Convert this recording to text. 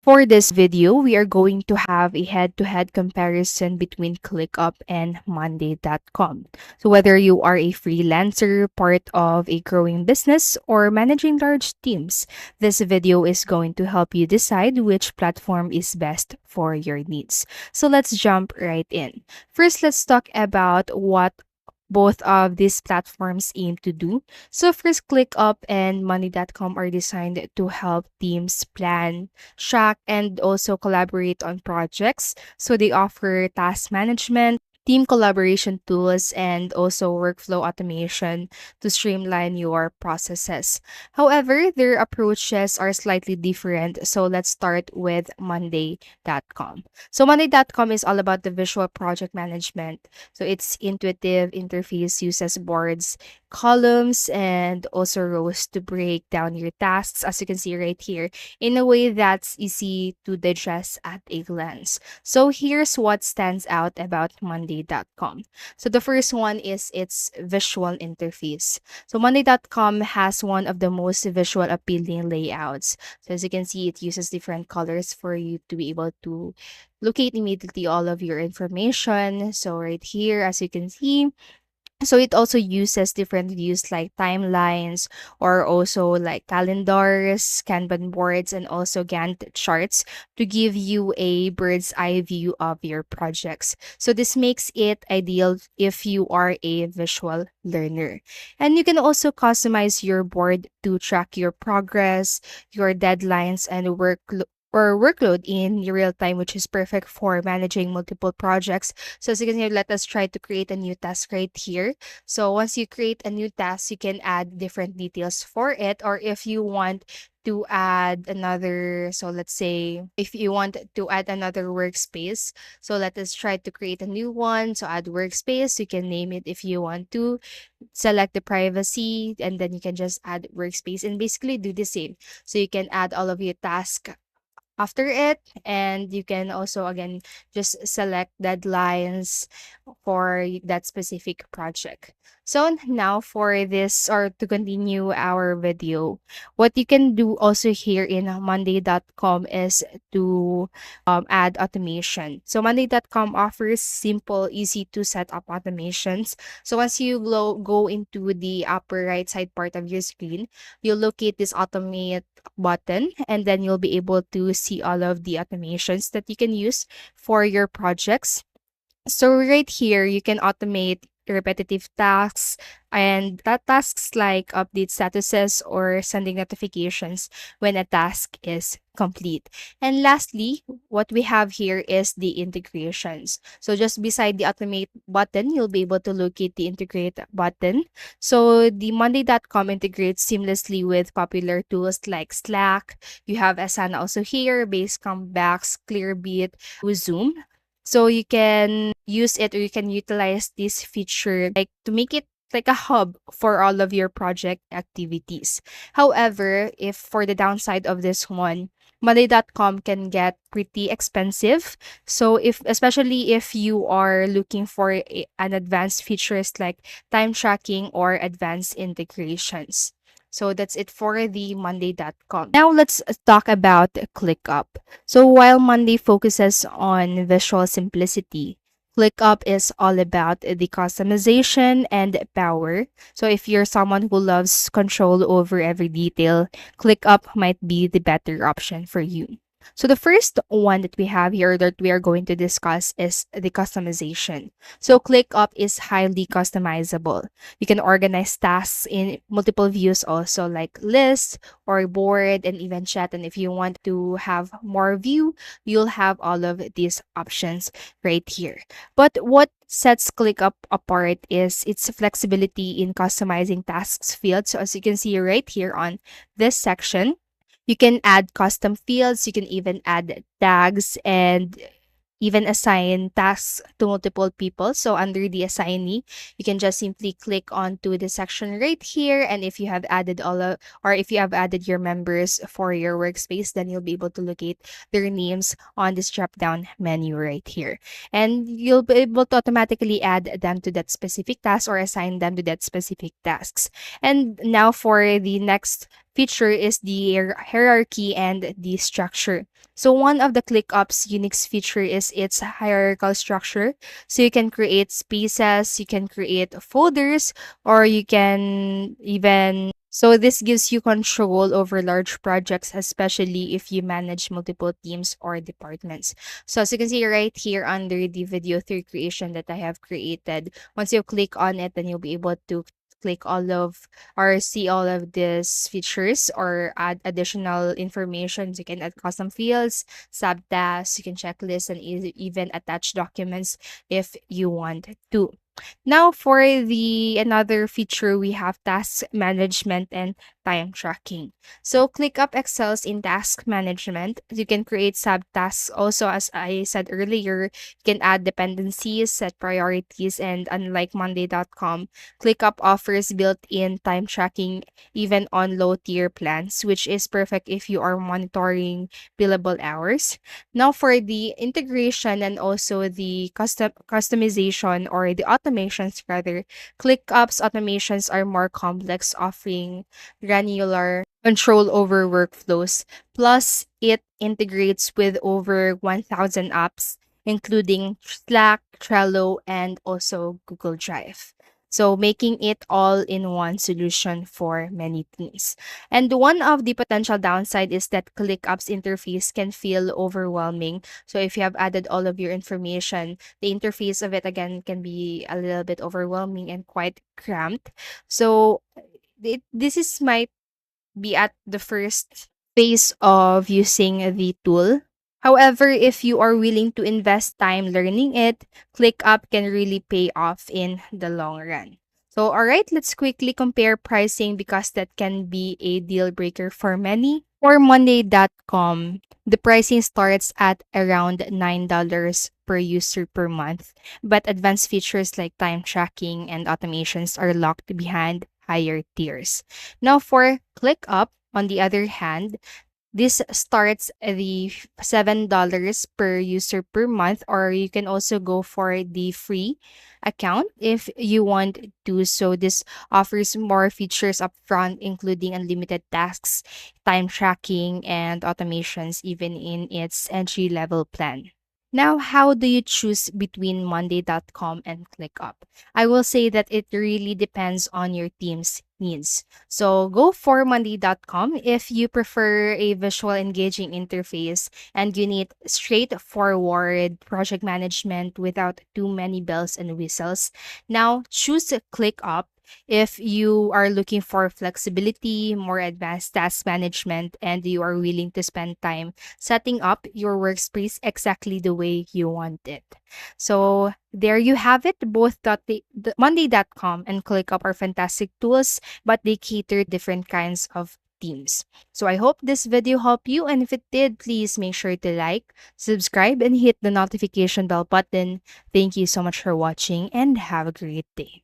For this video, we are going to have a head-to-head comparison between ClickUp and Monday.com. So whether you are a freelancer, part of a growing business, or managing large teams, this video is going to help you decide which platform is best for your needs. So let's jump right in. First, let's talk about what both of these platforms aim to do. So first, ClickUp and Money.com are designed to help teams plan, track, and also collaborate on projects. So they offer task management, team collaboration tools, and also workflow automation to streamline your processes. However, their approaches are slightly different. So let's start with Monday.com. So Monday.com is all about the visual project management. So its intuitive interface uses boards, columns, and also rows to break down your tasks, as you can see right here, in a way that's easy to digest at a glance. So here's what stands out about Monday.com. So the first one is its visual interface. So Monday.com has one of the most visual appealing layouts. So as you can see, it uses different colors for you to be able to locate immediately all of your information. So right here, as you can see, so it also uses different views like timelines or also like calendars, Kanban boards, and also Gantt charts to give you a bird's eye view of your projects. So this makes it ideal if you are a visual learner. And you can also customize your board to track your progress, your deadlines, and workload in real time, which is perfect for managing multiple projects. So as you can see, let us try to create a new task right here. So once you create a new task, you can add different details for it, or if you want to add another, so let's say if you want to add another workspace, so let us try to create a new one. So add workspace, you can name it if you want to, select the privacy, and then you can just add workspace and basically do the same. So you can add all of your tasks after it, and you can also again just select deadlines for that specific project. So now for this, or to continue our video, what you can do also here in Monday.com is to add automation. So Monday.com offers simple, easy to set up automations. So once you go into the upper right side part of your screen, you'll locate this automate button, and then you'll be able to see all of the automations that you can use for your projects. So right here, you can automate repetitive tasks, and that tasks like update statuses or sending notifications when a task is complete. And lastly, what we have here is the integrations. So just beside the automate button, you'll be able to locate the integrate button. So the Monday.com integrates seamlessly with popular tools like Slack. You have Asana also here, Basecamp, Bax, Clearbit, Zoom. So you can use it, or you can utilize this feature like to make it like a hub for all of your project activities. However, if for the downside of this one, Monday.com can get pretty expensive. So especially if you are looking for an advanced features like time tracking or advanced integrations. So that's it for the Monday.com. Now let's talk about ClickUp. So while Monday focuses on visual simplicity, ClickUp is all about the customization and power. So if you're someone who loves control over every detail, ClickUp might be the better option for you. So the first one that we have here that we are going to discuss is the customization. So ClickUp is highly customizable. You can organize tasks in multiple views also, like lists or board and even chat. And if you want to have more view, you'll have all of these options right here. But what sets ClickUp apart is its flexibility in customizing tasks fields. So as you can see right here on this section, you can add custom fields, you can even add tags, and even assign tasks to multiple people. So under the assignee, you can just simply click onto the section right here. And if you have added or if you have added your members for your workspace, then you'll be able to locate their names on this drop down menu right here. And you'll be able to automatically add them to that specific task or assign them to that specific tasks. And now for the next feature is the hierarchy and the structure. So one of the ClickUp's unique feature is its hierarchical structure. So you can create spaces, you can create folders, or you can even so this gives you control over large projects, especially if you manage multiple teams or departments. So as you can see right here under the video through creation that I have created, once you click on it, then you'll be able to click all of or see all of these features or add additional information. You can add custom fields, subtasks, you can checklist, and even attach documents if you want to. Now for the another feature, we have task management and time tracking. So ClickUp excels in task management. You can create subtasks. Also, as I said earlier, you can add dependencies, set priorities, and unlike Monday.com, ClickUp offers built-in time tracking even on low-tier plans, which is perfect if you are monitoring billable hours. Now for the integration and also the customization or the automations rather, ClickUp's automations are more complex, offering granular control over workflows. Plus, it integrates with over 1,000 apps, including Slack, Trello, and also Google Drive. So, making it all in one solution for many teams. And one of the potential downside is that ClickUp's interface can feel overwhelming. So, if you have added all of your information, the interface of it again can be a little bit overwhelming and quite cramped. So, this is might be at the first phase of using the tool. However, if you are willing to invest time learning it, ClickUp can really pay off in the long run. So, all right, let's quickly compare pricing because that can be a deal breaker for many. For Monday.com, the pricing starts at around $9 per user per month, but advanced features like time tracking and automations are locked behind higher tiers. Now, for ClickUp, on the other hand, this starts at the $7 per user per month, or you can also go for the free account if you want to. So, this offers more features upfront, including unlimited tasks, time tracking, and automations, even in its entry level plan. Now, how do you choose between Monday.com and ClickUp? I will say that it really depends on your team's needs. So go for Monday.com if you prefer a visual engaging interface and you need straightforward project management without too many bells and whistles. Now choose ClickUp if you are looking for flexibility, more advanced task management, and you are willing to spend time setting up your workspace exactly the way you want it. So there you have it. Both the Monday.com and ClickUp are fantastic tools, but they cater different kinds of teams. So I hope this video helped you, and if it did, please make sure to like, subscribe, and hit the notification bell button. Thank you so much for watching, and have a great day.